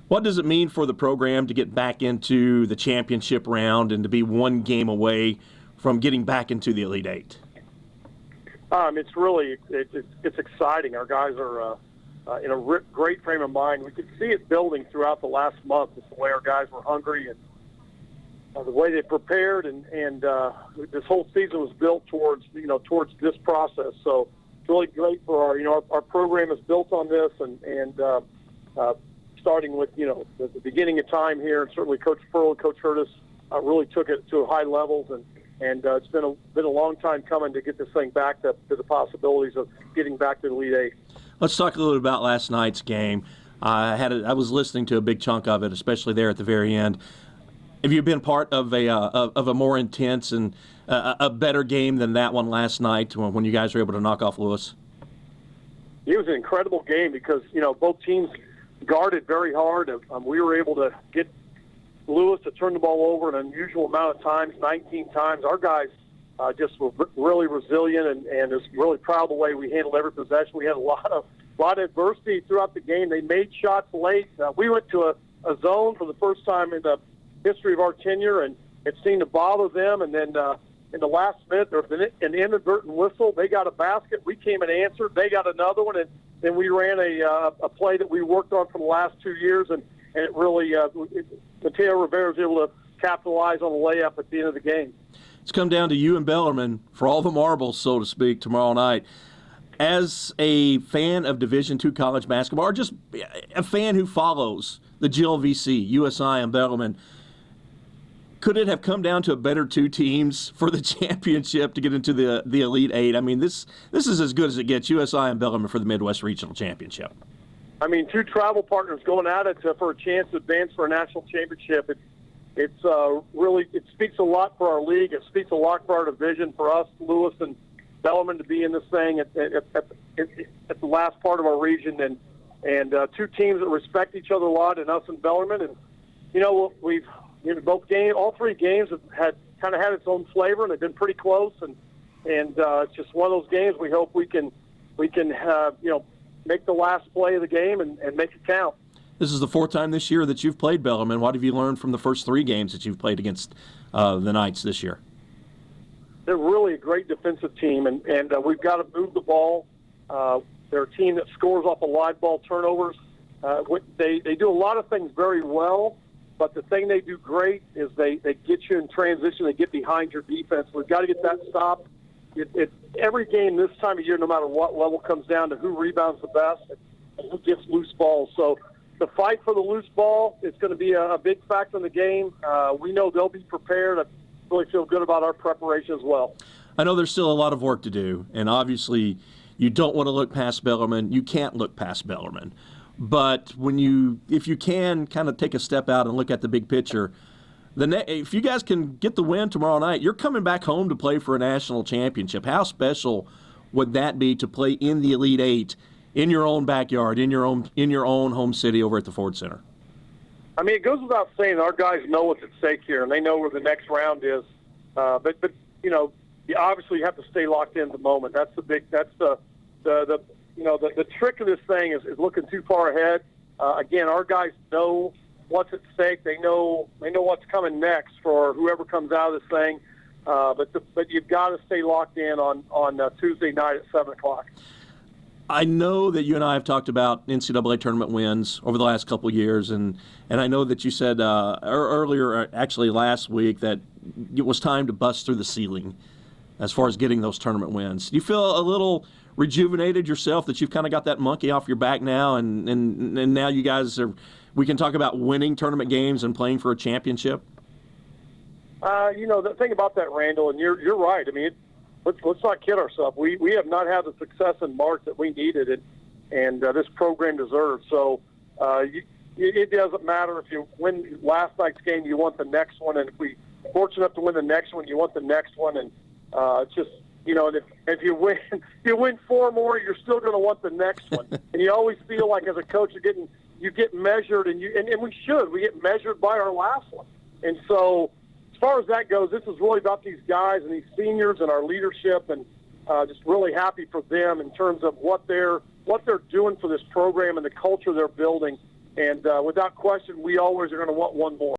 What does it mean for the program to get back into the championship round and to be one game away from getting back into the Elite Eight? It's really it's exciting. Our guys are in a great frame of mind. We could see it building throughout the last month. Just the way our guys were hungry and the way they prepared, and this whole season was built towards this process. So it's really great for our program is built on this, and starting with the beginning of time here, and certainly Coach Pearl and Coach Hurtis really took it to high levels, and it's been a long time coming to get this thing back to the possibilities of getting back to the Elite Eight. Let's talk a little bit about last night's game. I was listening to a big chunk of it, especially there at the very end. Have you been part of a more intense and a better game than that one last night when you guys were able to knock off Lewis? It was an incredible game because both teams guarded very hard. We were able to get Lewis to turn the ball over an unusual amount of times, 19 times. Our guys just were really resilient and is really proud of the way we handled every possession. We had a lot of adversity throughout the game. They made shots late. We went to a zone for the first time in the history of our tenure, and it seemed to bother them. And then in the last minute, there was an inadvertent whistle. They got a basket. We came and answered. They got another one, and then we ran a play that we worked on for the last 2 years, and it really Mateo Rivera was able to capitalize on the layup at the end of the game. It's come down to you and Bellarmine for all the marbles, so to speak, tomorrow night. As a fan of Division II college basketball, or just a fan who follows the GLVC, USI, and Bellarmine, could it have come down to a better two teams for the championship to get into the Elite Eight? I mean, this is as good as it gets, USI and Bellarmine for the Midwest Regional Championship. I mean, two travel partners going at it for a chance to advance for a national championship. It's really, it speaks a lot for our league. It speaks a lot for our division, for us, Lewis and Bellarmine, to be in this thing at the last part of our region, and two teams that respect each other a lot, and us and Bellarmine. And we've all three games have had its own flavor, and they've been pretty close. And it's just one of those games. We hope we can make the last play of the game and make it count. This is the fourth time this year that you've played Bellarmine. What have you learned from the first three games that you've played against the Knights this year? They're really a great defensive team, and we've got to move the ball. They're a team that scores off of live ball turnovers. They do a lot of things very well, but the thing they do great is they get you in transition. They get behind your defense. We've got to get that stopped. Every game this time of year, no matter what level, comes down to who rebounds the best and who gets loose balls. So the fight for the loose ball is going to be a big factor in the game. We know they'll be prepared. I really feel good about our preparation as well. I know there's still a lot of work to do, and obviously you don't want to look past Bellarmine. You can't look past Bellarmine. But if you can kind of take a step out and look at the big picture, if you guys can get the win tomorrow night, you're coming back home to play for a national championship. How special would that be to play in the Elite Eight in your own backyard, in your own home city over at the Ford Center? I mean, it goes without saying our guys know what's at stake here, and they know where the next round is. But you obviously have to stay locked in at the moment. That's the trick of this thing is looking too far ahead. Again, our guys know what's at stake. They know what's coming next for whoever comes out of this thing. But you've got to stay locked in on Tuesday night at 7:00. I know that you and I have talked about NCAA tournament wins over the last couple of years, and I know that you said earlier, actually last week, that it was time to bust through the ceiling as far as getting those tournament wins. Do you feel a little rejuvenated yourself that you've kind of got that monkey off your back now, and now you guys we can talk about winning tournament games and playing for a championship? The thing about that, Randall, and you're right. I mean, let's not kid ourselves. We have not had the success in March that we needed, and this program deserves. So it doesn't matter if you win last night's game, you want the next one, and if we fortunate enough to win the next one, you want the next one, and it's just if you win four more, you're still going to want the next one, and you always feel like as a coach you get measured, and we get measured by our last one, and so. As far as that goes, this is really about these guys and these seniors and our leadership, and just really happy for them in terms of what they're doing for this program and the culture they're building. And without question, we always are going to want one more.